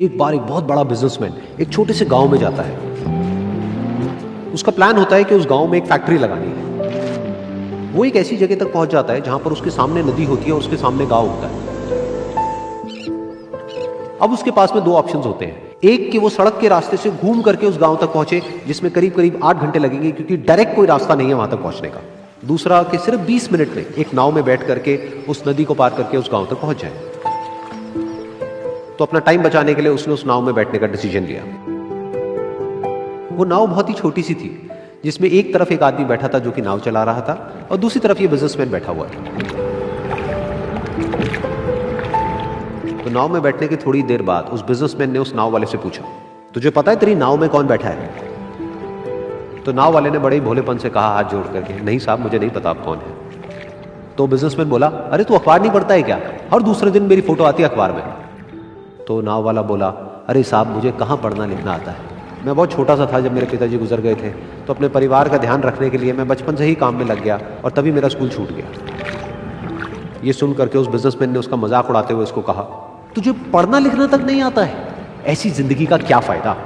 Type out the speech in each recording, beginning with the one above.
एक बार एक बहुत बड़ा बिजनेसमैन एक छोटे से गांव में जाता है। उसका प्लान होता है कि उस गांव में एक फैक्ट्री लगानी है। वो एक ऐसी जगह तक पहुंच जाता है जहां पर उसके सामने नदी होती है और उसके सामने गांव होता है। अब उसके पास में दो ऑप्शंस होते हैं, एक कि वो सड़क के रास्ते से घूम करके उस गांव तक पहुंचे जिसमें करीब करीब 8 घंटे लगेंगे क्योंकि डायरेक्ट कोई रास्ता नहीं है वहां तक पहुंचने का। दूसरा कि सिर्फ 20 मिनट में एक नाव में बैठ करके उस नदी को पार करके उस गांव तक पहुंच जाए। तो अपना टाइम बचाने के लिए उसने उस नाव में बैठने का डिसीजन लिया। वो नाव बहुत ही छोटी सी थी जिसमें एक तरफ एक आदमी बैठा था जो कि नाव चला रहा था और दूसरी तरफ ये बिजनेसमैन बैठा हुआ था। तो नाव में बैठने की थोड़ी देर बाद उस बिजनेसमैन ने उस नाव वाले से पूछा, तुझे पता है तेरी नाव में कौन बैठा है? तो नाव वाले ने बड़े ही भोलेपन से कहा हाथ जोड़ करके, नहीं साहब मुझे नहीं पता आप कौन है। तो बिजनेसमैन बोला, अरे तू अखबार नहीं पढ़ता है क्या? हर दूसरे दिन मेरी फोटो आती है अखबार में। तो नाव वाला बोला, अरे साहब मुझे कहाँ पढ़ना लिखना आता है, मैं बहुत छोटा सा था जब मेरे पिताजी गुजर गए थे, तो अपने परिवार का ध्यान रखने के लिए मैं बचपन से ही काम में लग गया और तभी मेरा स्कूल छूट गया। ये सुन करके उस बिजनेसमैन ने उसका मजाक उड़ाते हुए उसको कहा, तुझे पढ़ना लिखना तक नहीं आता है, ऐसी जिंदगी का क्या फायदा?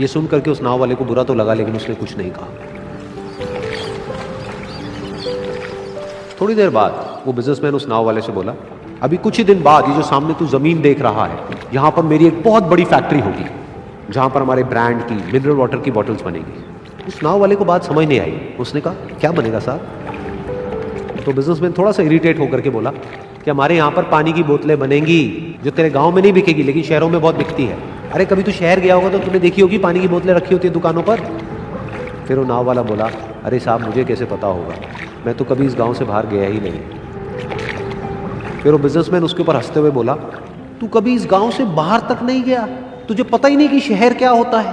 ये सुन करके उस नाव वाले को बुरा तो लगा लेकिन उसने कुछ नहीं कहा। थोड़ी देर बाद वो बिजनेसमैन उस नाव वाले से बोला, अभी कुछ ही दिन बाद ये जो सामने तू जमीन देख रहा है, यहां पर मेरी एक बहुत बड़ी फैक्ट्री होगी जहां पर हमारे ब्रांड की मिनरल वाटर की बॉटल्स बनेगी। उस नाव वाले को बात समझ नहीं आई। उसने कहा, क्या बनेगा साहब? तो बिजनेसमैन थोड़ा सा इरिटेट होकर के बोला कि हमारे यहाँ पर पानी की बोतलें बनेंगी जो तेरे गांव में नहीं बिकेगी लेकिन शहरों में बहुत बिकती है। अरे कभी तू शहर गया होगा तो तूने देखी होगी पानी की बोतलें रखी होती है दुकानों पर। फिर वो नाव वाला बोला, अरे साहब मुझे कैसे पता होगा, मैं तो कभी इस गाँव से बाहर गया ही नहीं। फिर वो बिजनेसमैन उसके ऊपर हंसते हुए बोला, तू कभी इस गांव से बाहर तक नहीं गया, तुझे पता ही नहीं कि शहर क्या होता है?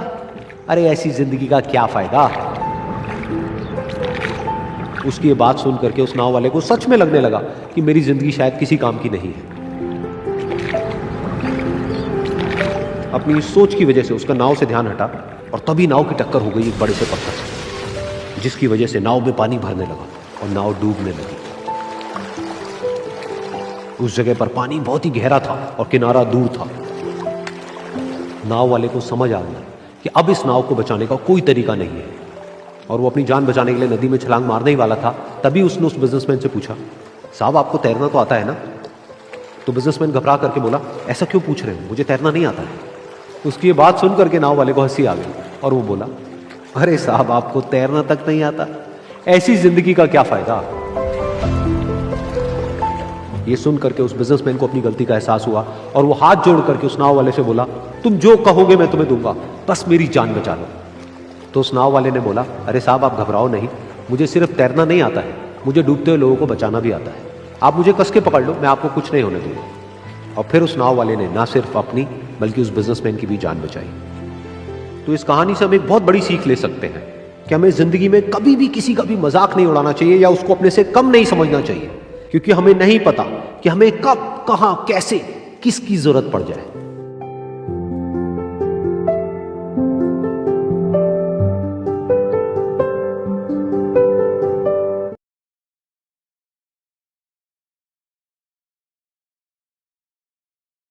अरे ऐसी जिंदगी का क्या फायदा? उसकी ये बात सुन करके उस नाव वाले को सच में लगने लगा कि मेरी जिंदगी शायद किसी काम की नहीं है। अपनी इस सोच की वजह से उसका नाव से ध्यान हटा और तभी नाव की टक्कर हो गई एक बड़े से पत्थर से, जिसकी वजह से नाव में पानी भरने लगा और नाव डूबने लगी। उस जगह पर पानी बहुत ही गहरा था और किनारा दूर था। नाव वाले को समझ आ गया कि अब इस नाव को बचाने का कोई तरीका नहीं है और वो अपनी जान बचाने के लिए नदी में छलांग मारने ही वाला था। तभी उसने उस बिजनेसमैन से पूछा, साहब आपको तैरना तो आता है ना? तो बिजनेसमैन घबरा करके बोला, ऐसा क्यों पूछ रहे हो, मुझे तैरना नहीं आता है। उसकी ये बात सुन करके नाव वाले को हंसी आ गई और वो बोला, अरे साहब आपको तैरना तक नहीं आता, ऐसी जिंदगी का क्या फायदा? ये सुन करके उस बिजनेसमैन को अपनी गलती का एहसास हुआ और वो हाथ जोड़ करके उस नाव वाले से बोला, तुम जो कहोगे मैं तुम्हें दूंगा, बस मेरी जान बचा लो। तो उस नाव वाले ने बोला, अरे साहब आप घबराओ नहीं, मुझे सिर्फ तैरना नहीं आता है, मुझे डूबते हुए लोगों को बचाना भी आता है। आप मुझे कस के पकड़ लो, मैं आपको कुछ नहीं होने दूंगा। और फिर उस नाव वाले ने ना सिर्फ अपनी बल्कि उस बिजनेसमैन की भी जान बचाई। तो इस कहानी से हम एक बहुत बड़ी सीख ले सकते हैं कि हमें जिंदगी में कभी भी किसी का भी मजाक नहीं उड़ाना चाहिए या उसको अपने से कम नहीं समझना चाहिए, क्योंकि हमें नहीं पता कि हमें कब, कहां, कैसे, किसकी जरूरत पड़ जाए।